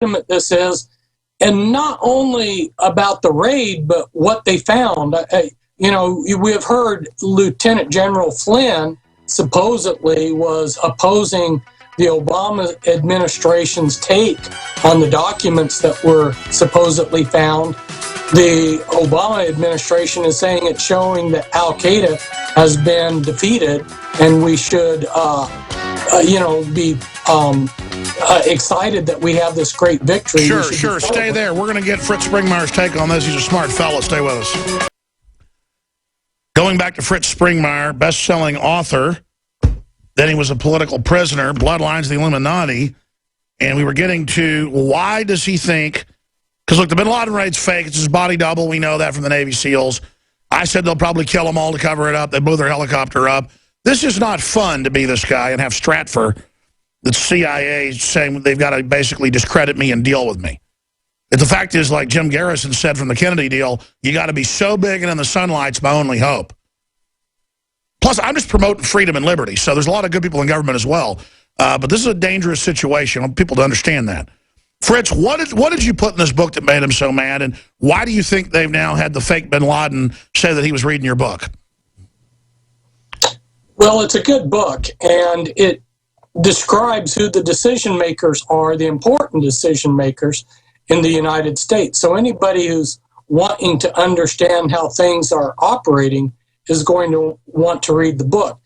legitimate this is, and not only about the raid, but what they found. We have heard Lieutenant General Flynn supposedly was opposing the Obama administration's take on the documents that were supposedly found. The Obama administration is saying it's showing that Al-Qaeda has been defeated, and we should, be excited that we have this great victory. Sure. Stay there. We're going to get Fritz Springmeier's take on this. He's a smart fellow. Stay with us. Going back to Fritz Springmeier, best-selling author. Then he was a political prisoner, Bloodlines of the Illuminati. And we were getting to why does he think, because look, the Bin Laden raid's fake. It's his body double. We know that from the Navy SEALs. I said they'll probably kill them all to cover it up. They blew their helicopter up. This is not fun to be this guy and have Stratfor, the CIA, saying they've got to basically discredit me and deal with me. The fact is, like Jim Garrison said from the Kennedy deal, you got to be so big and in the sunlight's my only hope. Plus, I'm just promoting freedom and liberty, so there's a lot of good people in government as well. But this is a dangerous situation. I want people to understand that. Fritz, what did you put in this book that made him so mad, and why do you think they've now had the fake Bin Laden say that he was reading your book? Well, it's a good book, and it describes who the decision makers are, the important decision makers in the United States. So anybody who's wanting to understand how things are operating is going to want to read the book.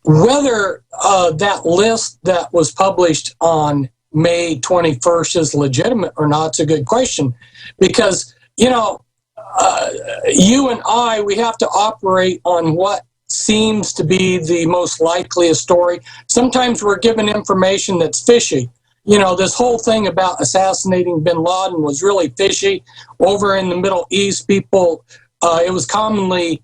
Whether that list that was published on May 21st is legitimate or not, it's a good question. Because, you and I, we have to operate on what seems to be the most likeliest story. Sometimes we're given information that's fishy. This whole thing about assassinating bin Laden was really fishy. Over in the Middle East, people, it was commonly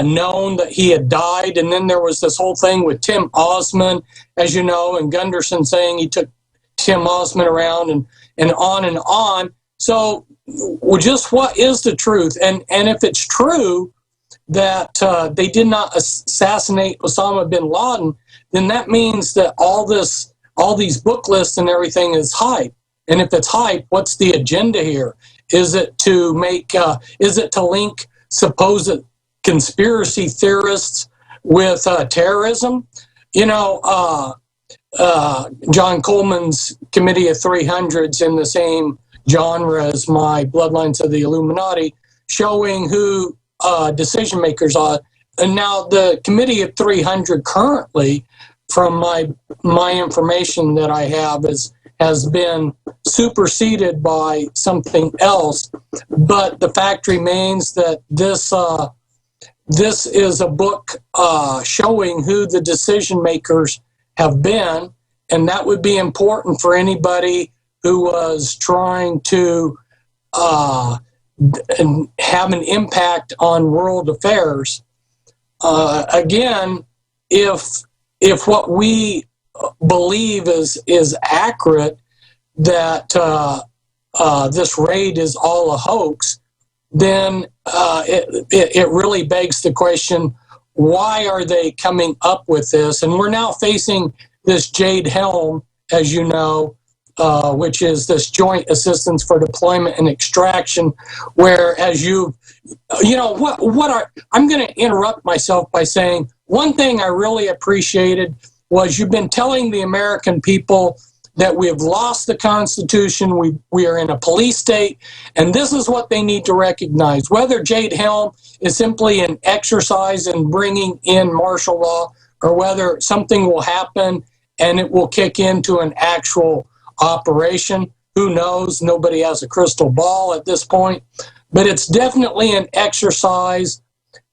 known that he had died. And then there was this whole thing with Tim Osman, as you know, and Gunderson saying he took Tim Osman around and on and on. So just what is the truth? And if it's true that they did not assassinate Osama bin Laden, then that means that all these book lists and everything is hype. And if it's hype, what's the agenda here? Is it to link supposed conspiracy theorists with terrorism? John Coleman's Committee of 300's in the same genre as my Bloodlines of the Illuminati, showing who decision makers are. And now the Committee of 300 currently, from my information that I have, has been superseded by something else. But the fact remains that this is a book showing who the decision makers have been, and that would be important for anybody who was trying to have an impact on world affairs. Again, if what we believe is accurate, that this raid is all a hoax, then it really begs the question, why are they coming up with this? And we're now facing this Jade Helm, as you know, which is this Joint Assistance for Deployment and Extraction, where as I'm going to interrupt myself by saying one thing I really appreciated was you've been telling the American people that we have lost the Constitution, we are in a police state, and this is what they need to recognize. Whether Jade Helm is simply an exercise in bringing in martial law, or whether something will happen and it will kick into an actual operation, who knows? Nobody has a crystal ball at this point. But it's definitely an exercise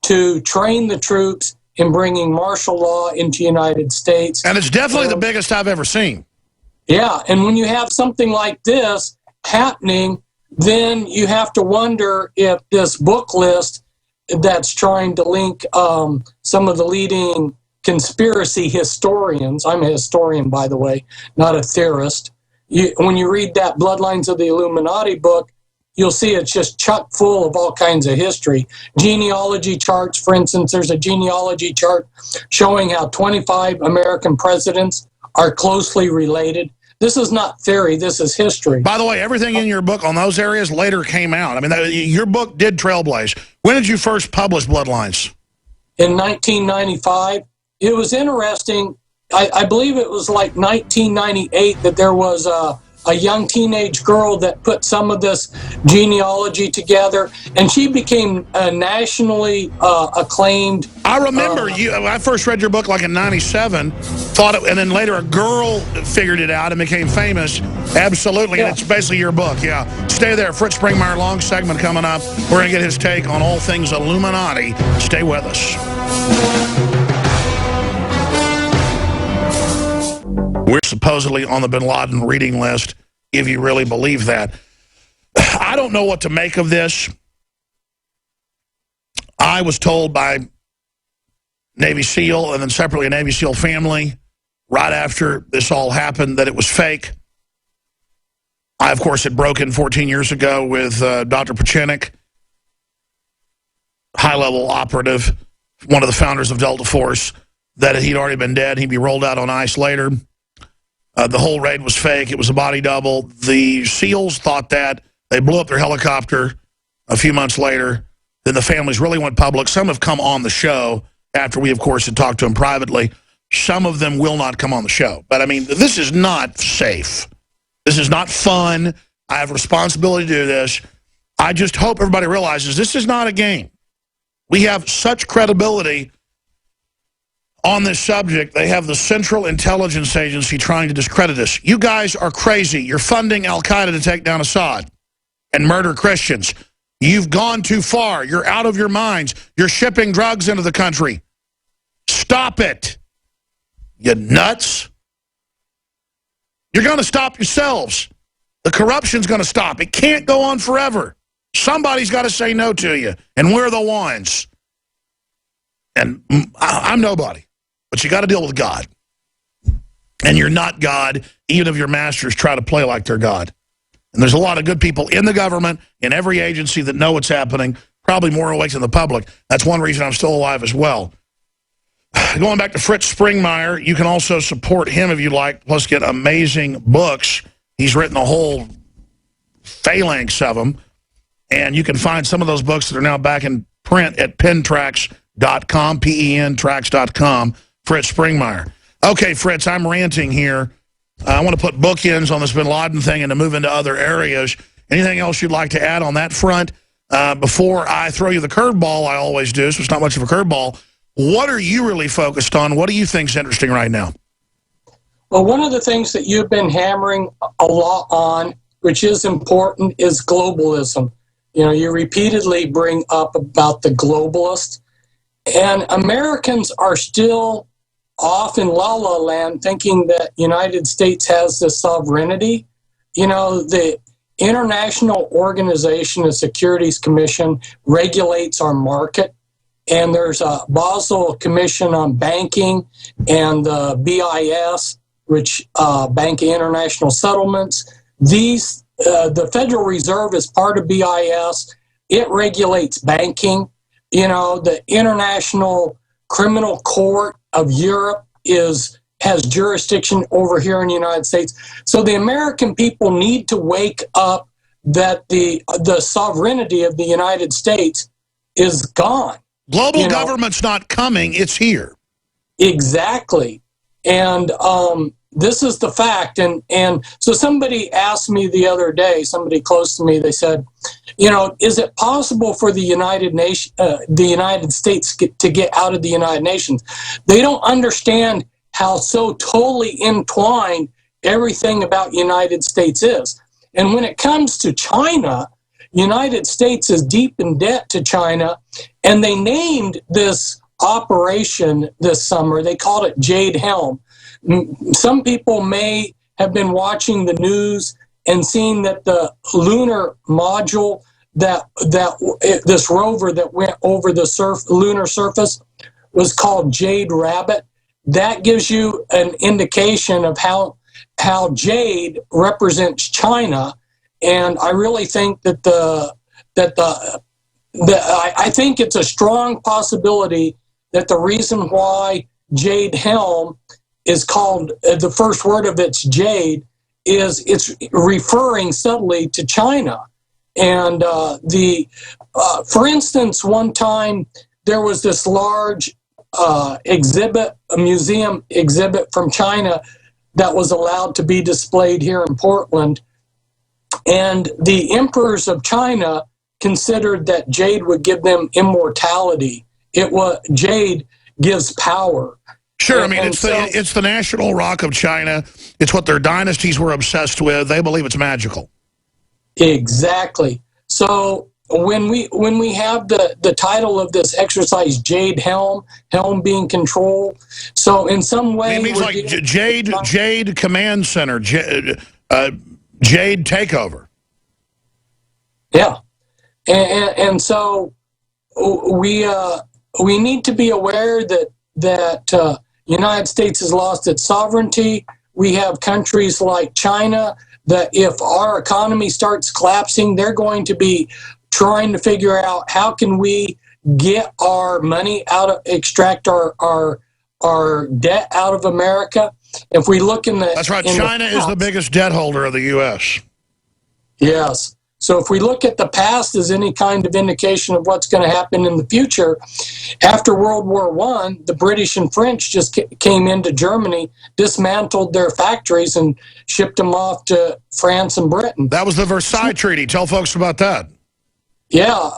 to train the troops in bringing martial law into the United States. And it's definitely the biggest I've ever seen. Yeah, and when you have something like this happening, then you have to wonder if this book list that's trying to link some of the leading conspiracy historians — I'm a historian, by the way, not a theorist — when you read that Bloodlines of the Illuminati book, you'll see it's just chock full of all kinds of history. Genealogy charts, for instance, there's a genealogy chart showing how 25 American presidents are closely related. This is not theory. This is history. By the way, everything in your book on those areas later came out. I mean, your book did trailblaze. When did you first publish Bloodlines? In 1995. It was interesting. I believe it was like 1998 that there was a young teenage girl that put some of this genealogy together, and she became nationally acclaimed. I remember you. I first read your book like in '97, and then later a girl figured it out and became famous. Absolutely, yeah. And it's basically your book. Yeah, stay there. Fritz Springmeier, long segment coming up. We're gonna get his take on all things Illuminati. Stay with us. We're supposedly on the bin Laden reading list, if you really believe that. I don't know what to make of this. I was told by Navy SEAL and then separately a Navy SEAL family right after this all happened that it was fake. I, of course, had broken 14 years ago with Dr. Pachinik, high-level operative, one of the founders of Delta Force, that he'd already been dead. He'd be rolled out on ice later. The whole raid was fake. It was a body double. The SEALs thought that. They blew up their helicopter a few months later. Then the families really went public. Some have come on the show after we, of course, had talked to them privately. Some of them will not come on the show. But, I mean, this is not safe. This is not fun. I have a responsibility to do this. I just hope everybody realizes this is not a game. We have such credibility on this subject. They have the Central Intelligence Agency trying to discredit us. You guys are crazy. You're funding al-Qaeda to take down Assad and murder Christians. You've gone too far. You're out of your minds. You're shipping drugs into the country. Stop it. You nuts. You're going to stop yourselves. The corruption's going to stop. It can't go on forever. Somebody's got to say no to you, and we're the ones. And I'm nobody. But you got to deal with God. And you're not God, even if your masters try to play like they're God. And there's a lot of good people in the government, in every agency that know what's happening, probably more awake than the public. That's one reason I'm still alive as well. Going back to Fritz Springmeier, you can also support him if you like, plus get amazing books. He's written a whole phalanx of them. And you can find some of those books that are now back in print at pentracks.com, pentracks.com. Fritz Springmeier. Okay, Fritz, I'm ranting here. I want to put bookends on this bin Laden thing and to move into other areas. Anything else you'd like to add on that front? Before I throw you the curveball, I always do, so it's not much of a curveball. What are you really focused on? What do you think is interesting right now? Well, one of the things that you've been hammering a lot on, which is important, is globalism. You know, you repeatedly bring up about the globalists, and Americans are still off in la la land thinking that United States has the sovereignty. You know, the International Organization of Securities Commission regulates our market, and there's a Basel Commission on Banking and the BIS, which Bank International Settlements. These the Federal Reserve is part of BIS. It regulates banking. You know, the International Criminal Court of Europe has jurisdiction over here in the United States. So the American people need to wake up that the sovereignty of the United States is gone. Global government's not coming, it's here. Exactly. And this is the fact. And so somebody asked me the other day, somebody close to me, they said, you know, is it possible for the United States to get out of the United Nations? They don't understand how so totally entwined everything about United States is. And when it comes to China, United States is deep in debt to China, and they named this operation this summer, they called it Jade Helm. Some people may have been watching the news and seen that the lunar module, this rover that went over the lunar surface was called Jade Rabbit. That gives you an indication of how Jade represents China, and I really think that I think it's a strong possibility that the reason why Jade Helm is called, the first word of it's Jade, it's referring subtly to China. And for instance, one time there was this large a museum exhibit from China that was allowed to be displayed here in Portland. And the emperors of China considered that jade would give them immortality. Jade gives power. Sure, I mean, it's the national rock of China. It's what their dynasties were obsessed with. They believe it's magical. Exactly. So when we have the title of this exercise, Jade Helm being control, so in some way... It means like Jade Command Center, Jade Takeover. Yeah. And so we need to be aware that United States has lost its sovereignty. We have countries like China that if our economy starts collapsing, they're going to be trying to figure out how can we get our money extract our debt out of America. If we look in the... That's right, China is the biggest debt holder of the U.S. Yes. So if we look at the past as any kind of indication of what's going to happen in the future, after World War I, the British and French just came into Germany, dismantled their factories, and shipped them off to France and Britain. That was the Versailles Treaty. Tell folks about that. Yeah.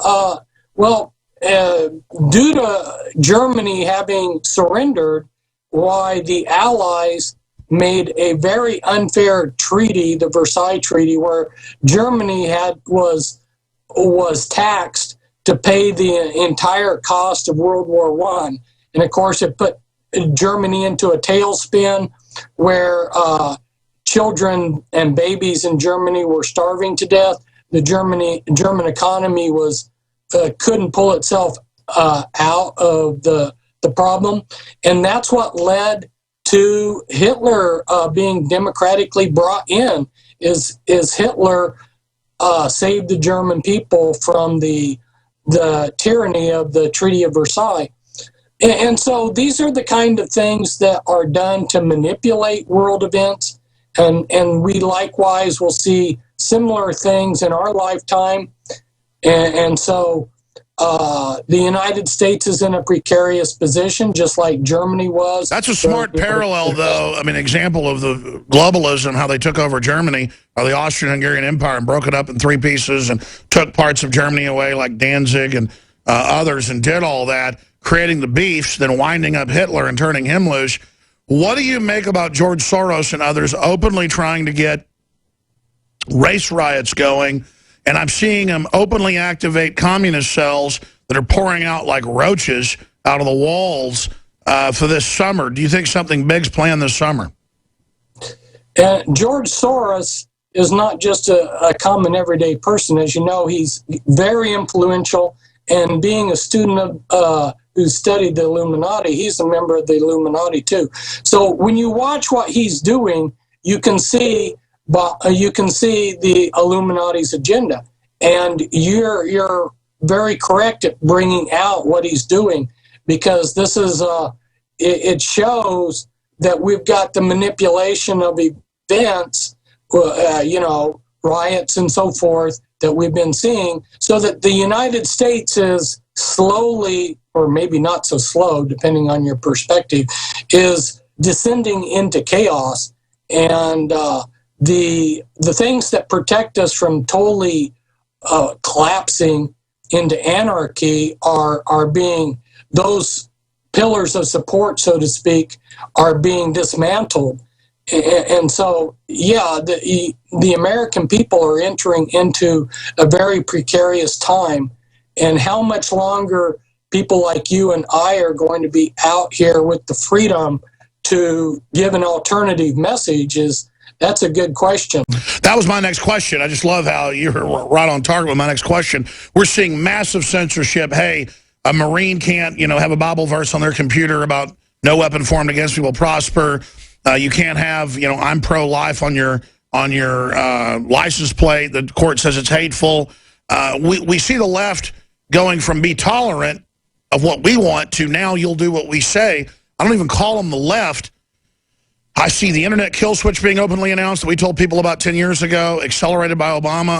Due to Germany having surrendered, why the Allies made a very unfair treaty, the Versailles Treaty, where Germany was taxed to pay the entire cost of World War I. And of course, it put Germany into a tailspin where children and babies in Germany were starving to death. The German economy couldn't pull itself out of the problem, and that's what led to Hitler being democratically brought in. Is Hitler saved the German people from the tyranny of the Treaty of Versailles. And so these are the kind of things that are done to manipulate world events, and we likewise will see similar things in our lifetime. And so the United States is in a precarious position, just like Germany was. That's a smart parallel, though. I mean, example of the globalism, how they took over Germany, or the Austrian-Hungarian Empire, and broke it up in 3 pieces and took parts of Germany away, like Danzig and others, and did all that, creating the beefs, then winding up Hitler and turning him loose. What do you make about George Soros and others openly trying to get race riots going? And I'm seeing them openly activate communist cells that are pouring out like roaches out of the walls for this summer. Do you think something big's planned this summer? George Soros is not just a common everyday person. As you know, he's very influential. And being a student of who studied the Illuminati, he's a member of the Illuminati too. So when you watch what he's doing, you can see the Illuminati's agenda, and you're very correct at bringing out what he's doing, because this is it shows that we've got the manipulation of events, riots and so forth that we've been seeing, so that the United States is slowly, or maybe not so slow, depending on your perspective, is descending into chaos. And the things that protect us from totally collapsing into anarchy are being, those pillars of support, so to speak, are being dismantled. And so, yeah, the American people are entering into a very precarious time. And how much longer people like you and I are going to be out here with the freedom to give an alternative message that's a good question. That was my next question. I just love how you're right on target with my next question. We're seeing massive censorship. Hey, a Marine can't, have a Bible verse on their computer about no weapon formed against me will prosper. You can't have, I'm pro-life on your license plate. The court says it's hateful. We see the left going from be tolerant of what we want to now you'll do what we say. I don't even call them the left. I see the internet kill switch being openly announced that we told people about 10 years ago, accelerated by Obama.